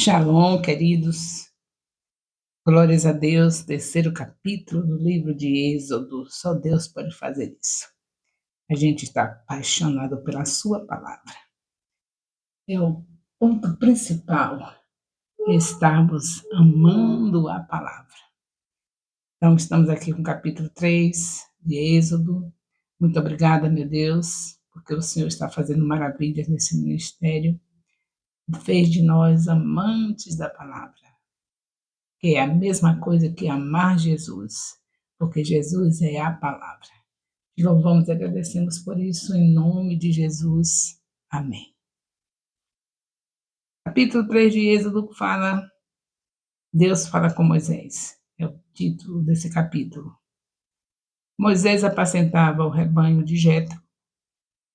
Shalom, queridos. Glórias a Deus, terceiro capítulo do livro de Êxodo. Só Deus pode fazer isso. A gente está apaixonado pela sua palavra. É o ponto principal, estarmos amando a palavra. Então, estamos aqui com o capítulo 3 de Êxodo. Muito obrigada, meu Deus, porque o Senhor está fazendo maravilhas nesse ministério. Fez de nós amantes da palavra, que é a mesma coisa que amar Jesus, porque Jesus é a palavra. Louvamos e agradecemos por isso, em nome de Jesus. Amém. Capítulo 3 de Êxodo fala, Deus fala com Moisés, é o título desse capítulo. Moisés apacentava o rebanho de Jetro,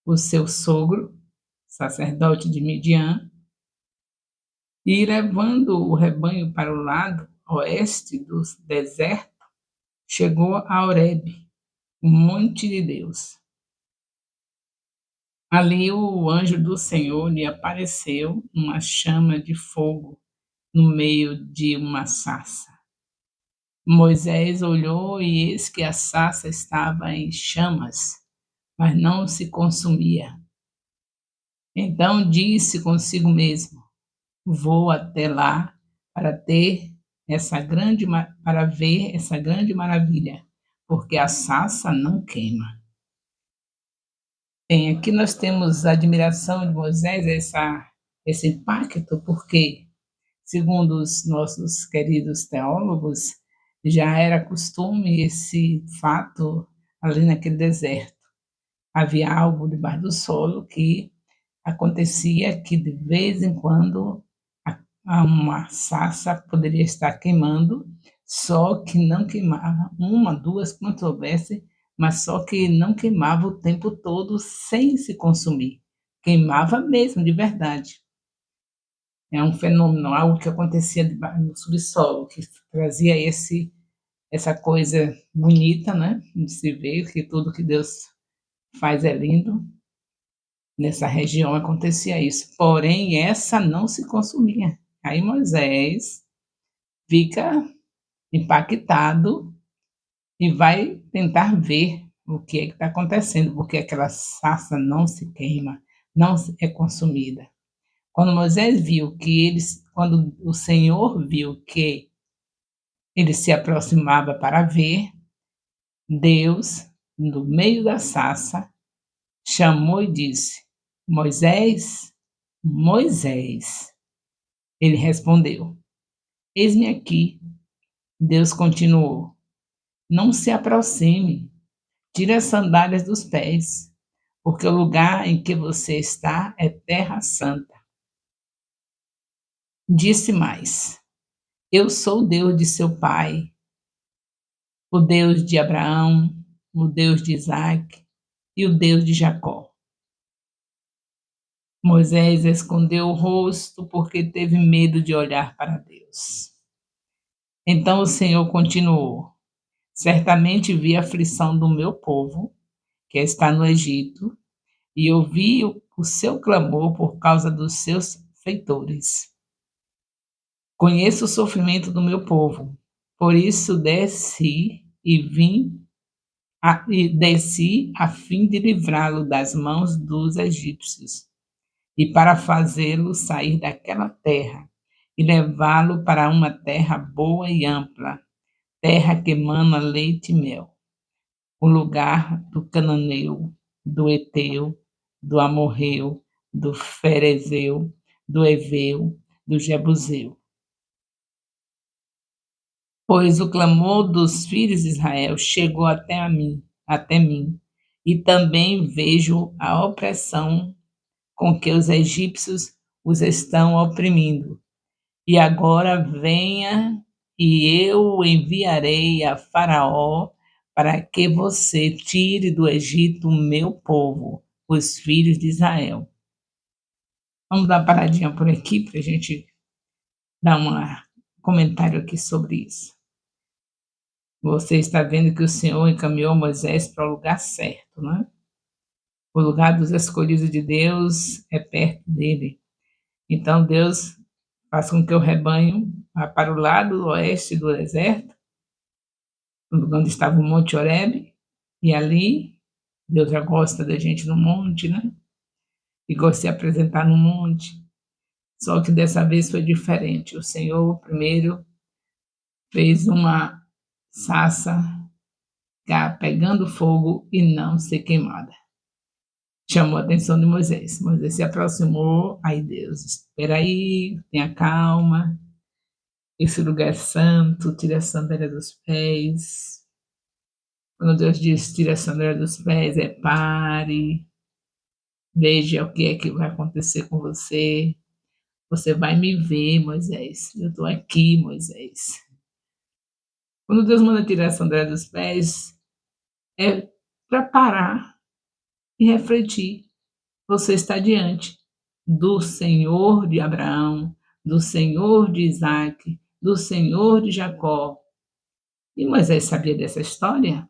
o seu sogro, sacerdote de Midian, e levando o rebanho para o lado oeste do deserto, chegou a Horebe, o monte de Deus. Ali o anjo do Senhor lhe apareceu numa chama de fogo no meio de uma sarça. Moisés olhou e eis que a sarça estava em chamas, mas não se consumia. Então disse consigo mesmo: vou até lá para ver essa grande maravilha, porque a sarça não queima. Bem, aqui nós temos a admiração de Moisés, esse impacto, porque, segundo os nossos queridos teólogos, já era costume esse fato ali naquele deserto. Havia algo debaixo do solo que acontecia que, de vez em quando, uma sarça poderia estar queimando, só que não queimava, uma, duas, quanto houvesse, mas só que não queimava o tempo todo sem se consumir. Queimava mesmo, de verdade. É um fenômeno, algo que acontecia no subsolo, que trazia essa coisa bonita, né? De se ver que tudo que Deus faz é lindo. Nessa região acontecia isso, porém essa não se consumia. Aí Moisés fica impactado e vai tentar ver o que é que está acontecendo, porque aquela sarça não se queima, não é consumida. Quando o Senhor viu que ele se aproximava para ver, Deus, no meio da sarça, chamou e disse: Moisés, Moisés. Ele respondeu: eis-me aqui. Deus continuou: não se aproxime, tire as sandálias dos pés, porque o lugar em que você está é terra santa. Disse mais: eu sou o Deus de seu pai, o Deus de Abraão, o Deus de Isaac e o Deus de Jacó. Moisés escondeu o rosto porque teve medo de olhar para Deus. Então o Senhor continuou: certamente vi a aflição do meu povo, que está no Egito, e ouvi o seu clamor por causa dos seus feitores. Conheço o sofrimento do meu povo, por isso desci a fim de livrá-lo das mãos dos egípcios, e para fazê-lo sair daquela terra e levá-lo para uma terra boa e ampla, terra que emana leite e mel, o lugar do cananeu, do Eteu, do Amorreu, do Ferezeu, do Eveu, do Jebuseu. Pois o clamor dos filhos de Israel chegou até mim, e também vejo a opressão com que os egípcios os estão oprimindo. E agora venha, e eu o enviarei a Faraó para que você tire do Egito o meu povo, os filhos de Israel. Vamos dar uma paradinha por aqui para a gente dar um comentário aqui sobre isso. Você está vendo que o Senhor encaminhou Moisés para o lugar certo, né? O lugar dos escolhidos de Deus é perto dele. Então Deus faz com que o rebanho vá para o lado oeste do deserto, onde estava o Monte Horebe, e ali Deus já gosta da gente no monte, né? E gosta de se apresentar no monte. Só que dessa vez foi diferente. O Senhor primeiro fez uma sarça pegando fogo e não ser queimada. Chamou a atenção de Moisés. Moisés se aproximou, aí Deus, espera aí, tenha calma, esse lugar é santo, tira a sandália dos pés. Quando Deus diz tira a sandália dos pés, é pare, veja o que é que vai acontecer com você. Você vai me ver, Moisés. Eu estou aqui, Moisés. Quando Deus manda tirar a sandália dos pés, é para parar e refletir. Você está diante do Senhor de Abraão, do Senhor de Isaac, do Senhor de Jacó. E Moisés sabia dessa história?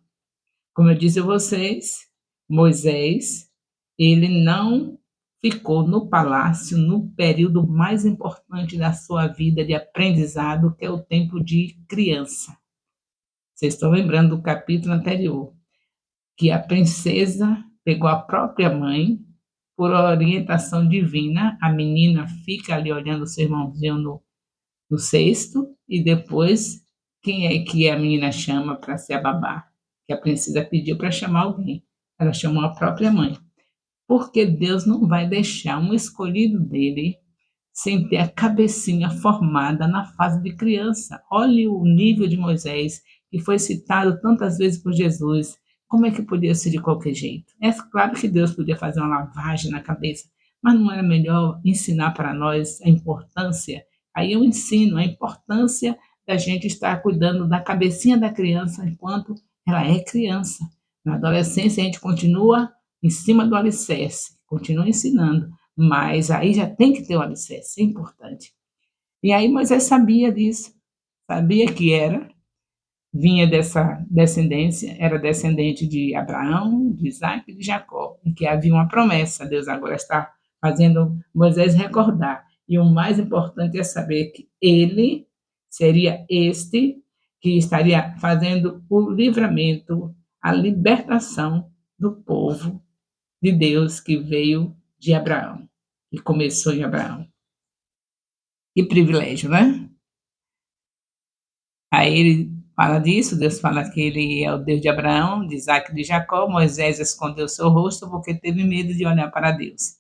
Como eu disse a vocês, Moisés, ele não ficou no palácio no período mais importante da sua vida de aprendizado, que é o tempo de criança. Vocês estão lembrando do capítulo anterior, que a princesa pegou a própria mãe, por orientação divina, a menina fica ali olhando o seu irmãozinho no cesto, e depois, quem é que a menina chama para ser a babá? Que a princesa pediu para chamar alguém. Ela chamou a própria mãe. Porque Deus não vai deixar um escolhido dele sem ter a cabecinha formada na fase de criança. Olhe o nível de Moisés, que foi citado tantas vezes por Jesus. Como é que podia ser de qualquer jeito? É claro que Deus podia fazer uma lavagem na cabeça, mas não era melhor ensinar para nós a importância? Aí eu ensino a importância da gente estar cuidando da cabecinha da criança enquanto ela é criança. Na adolescência, a gente continua em cima do alicerce, continua ensinando, mas aí já tem que ter o alicerce, é importante. E aí Moisés sabia disso, sabia que vinha dessa descendência, era descendente de Abraão, de Isaac e de Jacó, e que havia uma promessa. Deus agora está fazendo Moisés recordar. E o mais importante é saber que ele seria este que estaria fazendo o livramento, a libertação do povo de Deus que veio de Abraão, que começou em Abraão. Que privilégio, né? Aí ele fala disso, Deus fala que ele é o Deus de Abraão, de Isaac e de Jacó. Moisés escondeu seu rosto porque teve medo de olhar para Deus.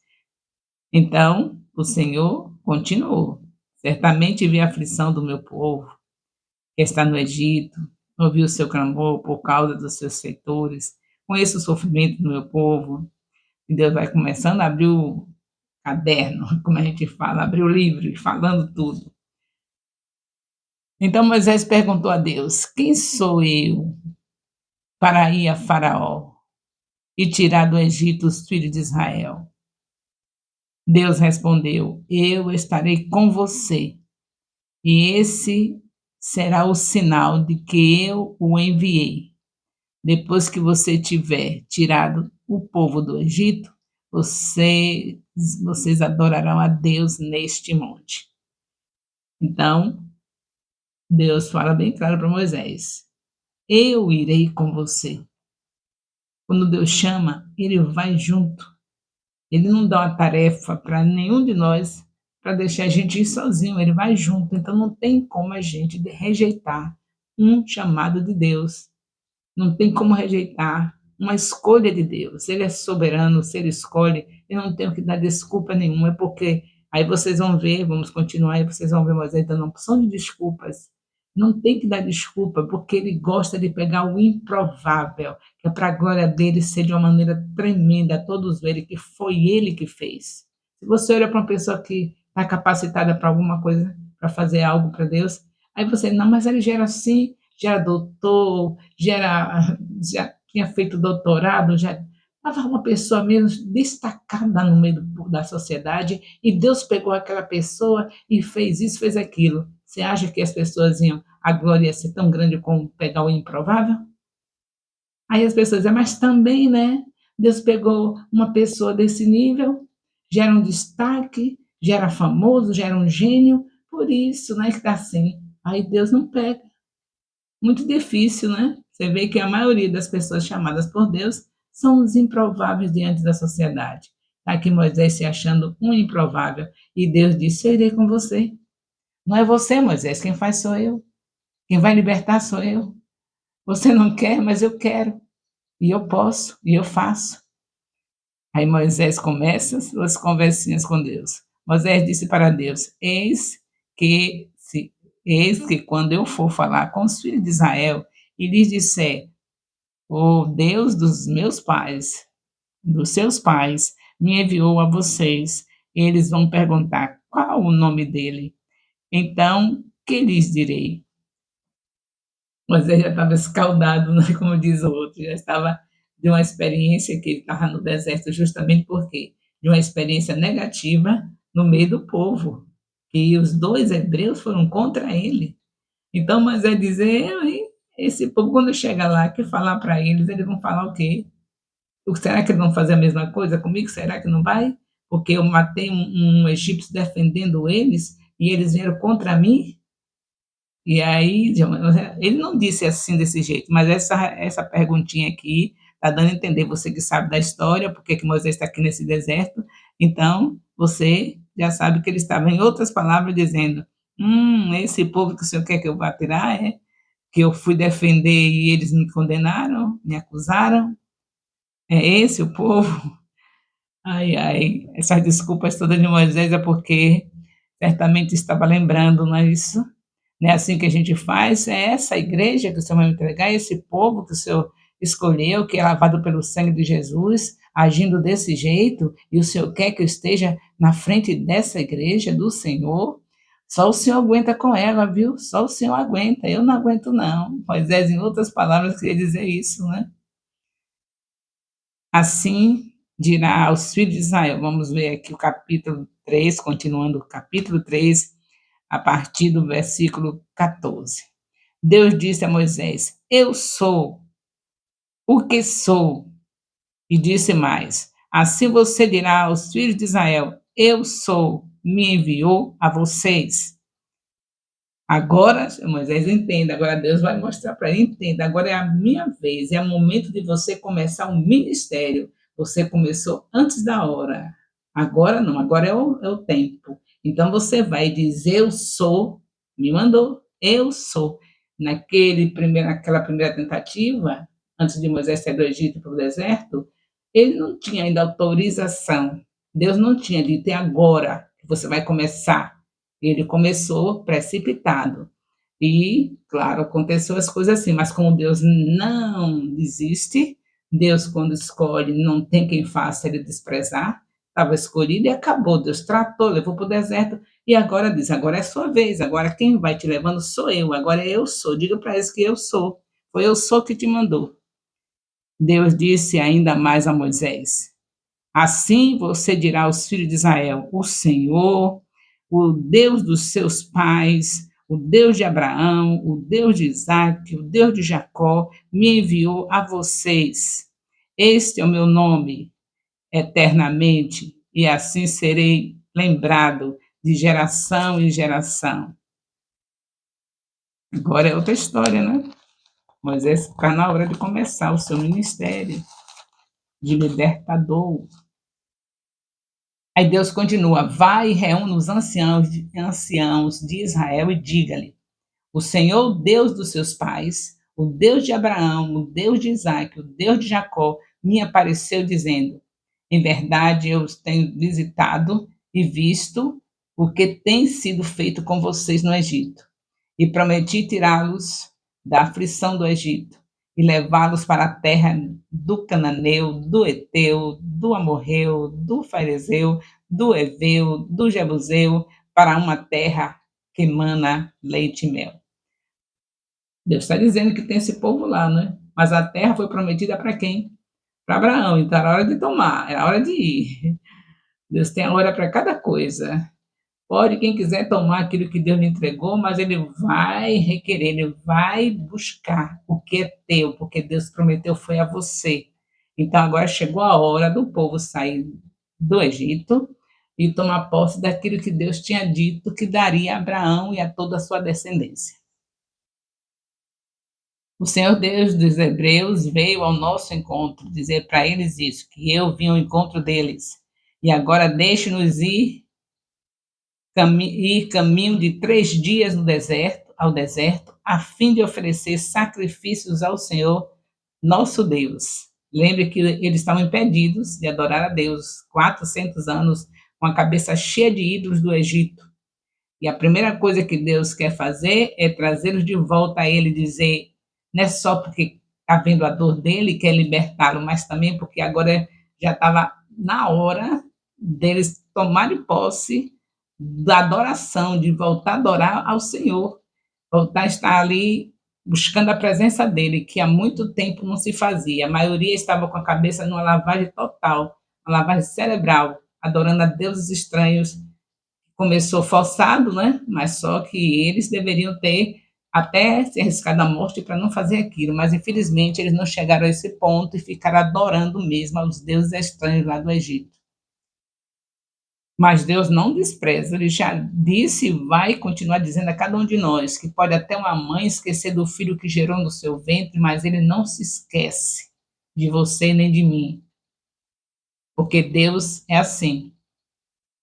Então, o Senhor continuou. Certamente vi a aflição do meu povo, que está no Egito, ouvi o seu clamor por causa dos seus feitores, conheço o sofrimento do meu povo. E Deus vai começando a abrir o caderno, como a gente fala, abrir o livro, falando tudo. Então Moisés perguntou a Deus: quem sou eu para ir a Faraó e tirar do Egito os filhos de Israel? Deus respondeu: eu estarei com você, e esse será o sinal de que eu o enviei. Depois que você tiver tirado o povo do Egito, vocês adorarão a Deus neste monte. Então, Deus fala bem claro para Moisés: eu irei com você. Quando Deus chama, ele vai junto. Ele não dá uma tarefa para nenhum de nós para deixar a gente ir sozinho, ele vai junto. Então não tem como a gente rejeitar um chamado de Deus. Não tem como rejeitar uma escolha de Deus. Ele é soberano, se ele escolhe, eu não tenho que dar desculpa nenhuma, é porque aí vocês vão ver, vamos continuar, e vocês vão ver Moisés dando uma opção de desculpas. Não tem que dar desculpa, porque ele gosta de pegar o improvável, que é para a glória dele ser de uma maneira tremenda, a todos verem que foi ele que fez. Se você olha para uma pessoa que está capacitada para alguma coisa, para fazer algo para Deus, aí você, não, mas ele já era assim, já era doutor, já tinha feito doutorado, já estava uma pessoa mesmo destacada no meio da sociedade, e Deus pegou aquela pessoa e fez isso, fez aquilo. Você acha que as pessoas iam, a glória ia ser tão grande como pegar o improvável? Aí as pessoas dizem, mas também, né? Deus pegou uma pessoa desse nível, já era um destaque, já era famoso, já era um gênio, por isso, né, que está assim. Aí Deus não pega. Muito difícil, né? Você vê que a maioria das pessoas chamadas por Deus são os improváveis diante da sociedade. Está aqui Moisés se achando um improvável. E Deus disse: serei com você. Não é você, Moisés, quem faz sou eu. Quem vai libertar sou eu. Você não quer, mas eu quero. E eu posso, e eu faço. Aí Moisés começa suas conversinhas com Deus. Moisés disse para Deus: que se, eis que quando eu for falar com os filhos de Israel e lhes disser, o Deus dos meus pais, dos seus pais, me enviou a vocês, eles vão perguntar qual o nome dele. Então, que lhes direi? Moisés já estava escaldado, né, como diz o outro, já estava de uma experiência que ele estava no deserto justamente porque de uma experiência negativa no meio do povo, e os dois hebreus foram contra ele. Então Moisés diz: eu, hein? Esse povo, quando chega lá, que falar para eles vão falar o quê? Será que eles vão fazer a mesma coisa comigo? Será que não vai? Porque eu matei um egípcio defendendo eles e eles vieram contra mim? E aí, ele não disse assim desse jeito, mas essa perguntinha aqui está dando a entender, você que sabe da história, porque que Moisés está aqui nesse deserto, então você já sabe que ele estava, em outras palavras, dizendo: esse povo que o senhor quer que eu vá tirar, é? Que eu fui defender e eles me condenaram, me acusaram? É esse o povo? Ai, ai, essas desculpas todas de Moisés é porque certamente estava lembrando, não é isso? Não é assim que a gente faz? É essa igreja que o Senhor vai me entregar, esse povo que o Senhor escolheu, que é lavado pelo sangue de Jesus, agindo desse jeito, e o Senhor quer que eu esteja na frente dessa igreja do Senhor? Só o Senhor aguenta com ela, viu? Só o Senhor aguenta, eu não aguento não. Moisés, em outras palavras, queria dizer isso, né? Assim dirá aos filhos de Israel. Vamos ver aqui o capítulo 3, continuando o capítulo 3, a partir do versículo 14. Deus disse a Moisés: eu sou o que sou. E disse mais: assim você dirá aos filhos de Israel: eu sou, me enviou a vocês. Agora, Moisés, entenda, agora Deus vai mostrar para ele, entenda, agora é a minha vez, é o momento de você começar um ministério. Você começou antes da hora. Agora não, agora é o tempo. Então você vai dizer: eu sou, me mandou, eu sou. Naquela primeira tentativa, antes de Moisés sair do Egito para o deserto, ele não tinha ainda autorização. Deus não tinha dito: é agora que você vai começar. Ele começou precipitado. E, claro, aconteceu as coisas assim, mas como Deus não desiste, Deus, quando escolhe, não tem quem faça ele desprezar, estava escolhido e acabou. Deus tratou, levou para o deserto e agora diz: agora é sua vez, agora quem vai te levando sou eu, agora eu sou. Diga para eles que eu sou. Foi eu sou que te mandou. Deus disse ainda mais a Moisés: assim você dirá aos filhos de Israel: o Senhor, o Deus dos seus pais, o Deus de Abraão, o Deus de Isaac, o Deus de Jacó, me enviou a vocês. Este é o meu nome eternamente, e assim serei lembrado de geração em geração. Agora é outra história, né? Moisés está na hora de começar o seu ministério de libertador. Aí Deus continua: vai e reúne os anciãos de Israel e diga-lhe: o Senhor, Deus dos seus pais, o Deus de Abraão, o Deus de Isaac, o Deus de Jacó, me apareceu dizendo: em verdade eu os tenho visitado e visto o que tem sido feito com vocês no Egito, e prometi tirá-los da aflição do Egito e levá-los para a terra do Cananeu, do Eteu, do Amorreu, do Ferezeu, do Eveu, do Jebuseu, para uma terra que emana leite e mel. Deus está dizendo que tem esse povo lá, né? Mas a terra foi prometida para quem? Para Abraão. Então era hora de tomar, era hora de ir. Deus tem a hora para cada coisa. Pode quem quiser tomar aquilo que Deus lhe entregou, mas ele vai requerer, ele vai buscar o que é teu, porque Deus prometeu foi a você. Então agora chegou a hora do povo sair do Egito, e tomar posse daquilo que Deus tinha dito que daria a Abraão e a toda a sua descendência. O Senhor Deus dos Hebreus veio ao nosso encontro, dizer para eles isso, que eu vim ao encontro deles. E agora deixe-nos ir caminho de 3 dias no deserto, ao deserto, a fim de oferecer sacrifícios ao Senhor, nosso Deus. Lembre que eles estavam impedidos de adorar a Deus 400 anos com a cabeça cheia de ídolos do Egito. E a primeira coisa que Deus quer fazer é trazê-los de volta a Ele, dizer, não é só porque está vendo a dor dele e quer libertá-lo, mas também porque agora já estava na hora deles tomarem posse da adoração, de voltar a adorar ao Senhor, voltar a estar ali buscando a presença dele, que há muito tempo não se fazia. A maioria estava com a cabeça numa lavagem total, uma lavagem cerebral, adorando a deuses estranhos. Começou forçado, né? Mas só que eles deveriam ter até se arriscado à morte para não fazer aquilo, mas infelizmente eles não chegaram a esse ponto e ficaram adorando mesmo aos deuses estranhos lá do Egito. Mas Deus não despreza, ele já disse e vai continuar dizendo a cada um de nós que pode até uma mãe esquecer do filho que gerou no seu ventre, mas ele não se esquece de você nem de mim, porque Deus é assim.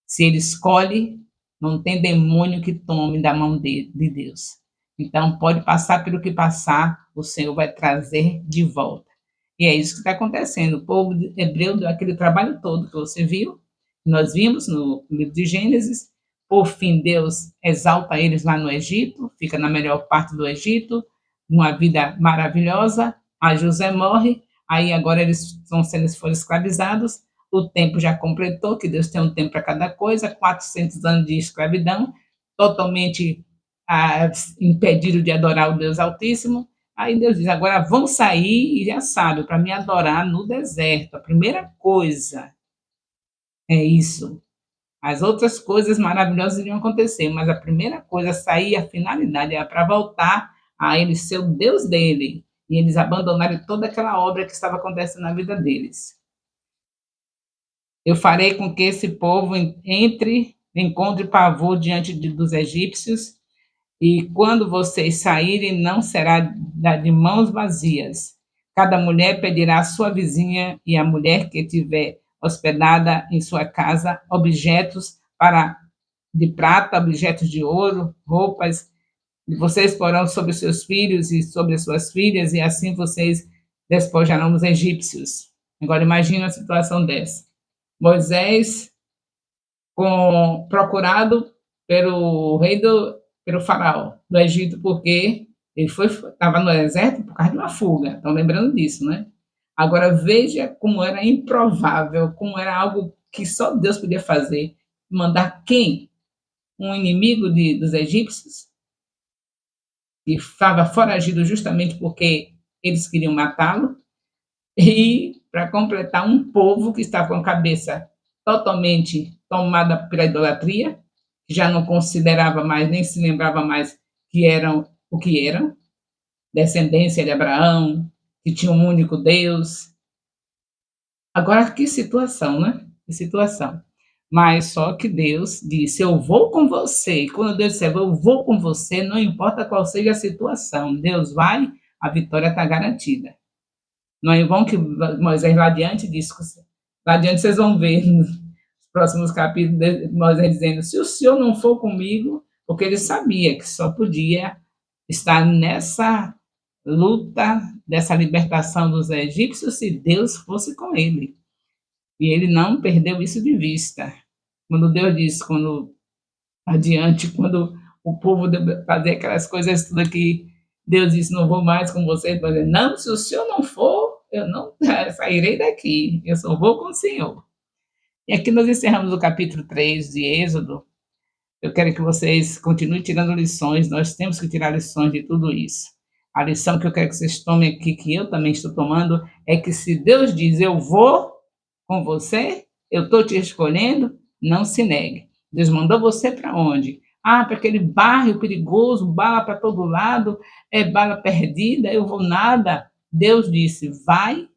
Se ele escolhe, não tem demônio que tome da mão de Deus. Então, pode passar pelo que passar, o Senhor vai trazer de volta. E é isso que está acontecendo. O povo hebreu deu aquele trabalho todo que você viu, nós vimos no livro de Gênesis. Por fim, Deus exalta eles lá no Egito, fica na melhor parte do Egito, uma vida maravilhosa. A José morre, aí agora eles foram escravizados. O tempo já completou, que Deus tem um tempo para cada coisa, 400 anos de escravidão, totalmente impedido de adorar o Deus Altíssimo. Aí Deus diz, agora vão sair e já sabe, para me adorar no deserto. A primeira coisa é isso. As outras coisas maravilhosas iriam acontecer, mas a primeira coisa, sair, a finalidade era para voltar a ele ser o Deus dele, e eles abandonarem toda aquela obra que estava acontecendo na vida deles. Eu farei com que esse povo encontre pavor diante dos egípcios, e quando vocês saírem, não será de mãos vazias. Cada mulher pedirá à sua vizinha e à mulher que tiver hospedada em sua casa objetos de prata, objetos de ouro, roupas. E vocês porão sobre os seus filhos e sobre as suas filhas, e assim vocês despojarão os egípcios. Agora imagine uma situação dessa. Moisés procurado pelo faraó do Egito, porque ele estava no deserto por causa de uma fuga. Estão lembrando disso, né? Agora veja como era improvável, como era algo que só Deus podia fazer. Mandar quem? Um inimigo dos egípcios, que estava foragido justamente porque eles queriam matá-lo, e para completar, um povo que estava com a cabeça totalmente tomada pela idolatria, que já não considerava mais, nem se lembrava mais que eram o que eram, descendência de Abraão, que tinha um único Deus. Agora, que situação, né? Que situação. Mas só que Deus disse, eu vou com você. E quando Deus disse, eu vou com você, não importa qual seja a situação, Deus vai, a vitória está garantida. Não é em vão que Moisés lá adiante disse, lá adiante vocês vão ver nos próximos capítulos, Moisés dizendo, se o Senhor não for comigo, porque ele sabia que só podia estar nessa luta, dessa libertação dos egípcios, se Deus fosse com ele. E ele não perdeu isso de vista. Quando Deus disse, quando o povo fazer aquelas coisas tudo que Deus disse, não vou mais com vocês, não, se o Senhor não for, eu não sairei daqui, eu só vou com o Senhor. E aqui nós encerramos o capítulo 3 de Êxodo. Eu quero que vocês continuem tirando lições, nós temos que tirar lições de tudo isso. A lição que eu quero que vocês tomem aqui, que eu também estou tomando, é que se Deus diz, eu vou com você, eu estou te escolhendo, não se negue. Deus mandou você para onde? Para aquele bairro perigoso, bala para todo lado, bala perdida, eu vou nada. Deus disse, vai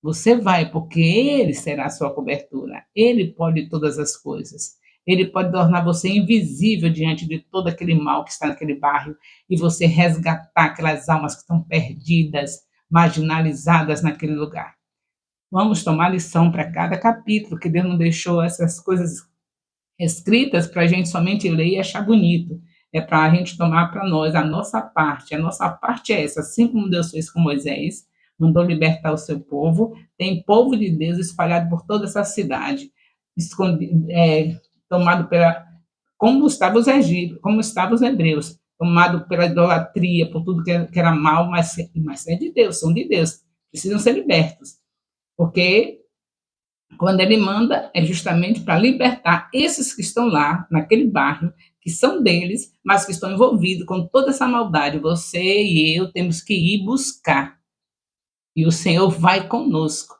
Você vai, porque Ele será a sua cobertura. Ele pode todas as coisas. Ele pode tornar você invisível diante de todo aquele mal que está naquele bairro e você resgatar aquelas almas que estão perdidas, marginalizadas naquele lugar. Vamos tomar lição para cada capítulo, que Deus não deixou essas coisas escritas para a gente somente ler e achar bonito. É para a gente tomar para nós a nossa parte. A nossa parte é essa, assim como Deus fez com Moisés, mandou libertar o seu povo, tem povo de Deus espalhado por toda essa cidade, tomado pela, como estavam os egípcios, como estavam os hebreus, tomado pela idolatria, por tudo que era mal, mas é de Deus, são de Deus, precisam ser libertos, porque quando ele manda, é justamente para libertar esses que estão lá, naquele bairro, que são deles, mas que estão envolvidos com toda essa maldade. Você e eu temos que ir buscar. E o Senhor vai conosco.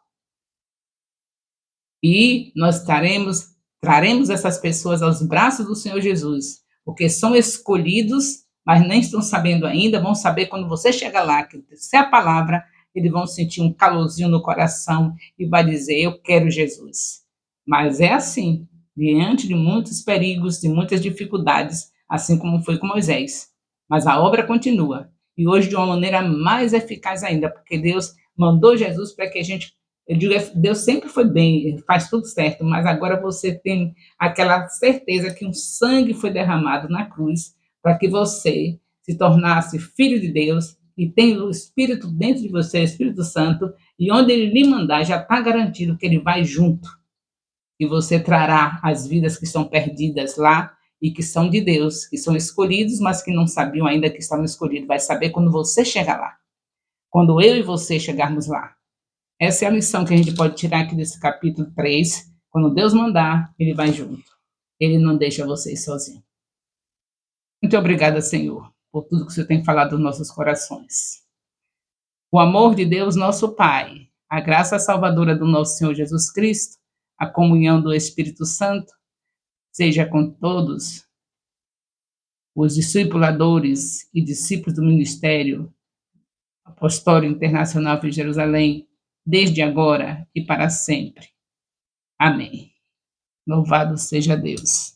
E nós traremos essas pessoas aos braços do Senhor Jesus, porque são escolhidos, mas nem estão sabendo ainda, vão saber quando você chegar lá, que se é a palavra, eles vão sentir um calorzinho no coração e vai dizer, eu quero Jesus. Mas é assim, diante de muitos perigos, de muitas dificuldades, assim como foi com Moisés. Mas a obra continua, e hoje de uma maneira mais eficaz ainda, porque Deus mandou Jesus para que a gente, eu digo, Deus sempre foi bem, faz tudo certo, mas agora você tem aquela certeza que um sangue foi derramado na cruz para que você se tornasse filho de Deus e tem o Espírito dentro de você, o Espírito Santo, e onde ele lhe mandar já está garantido que ele vai junto e você trará as vidas que estão perdidas lá e que são de Deus, que são escolhidos, mas que não sabiam ainda que estavam escolhidos. Vai saber quando você chegar lá, quando eu e você chegarmos lá. Essa é a lição que a gente pode tirar aqui desse capítulo 3. Quando Deus mandar, ele vai junto. Ele não deixa vocês sozinhos. Muito obrigada, Senhor, por tudo que o Senhor tem falado nos nossos corações. O amor de Deus, nosso Pai, a graça salvadora do nosso Senhor Jesus Cristo, a comunhão do Espírito Santo, seja com todos os discipuladores e discípulos do ministério Apostólico Internacional de Jerusalém, desde agora e para sempre. Amém. Louvado seja Deus.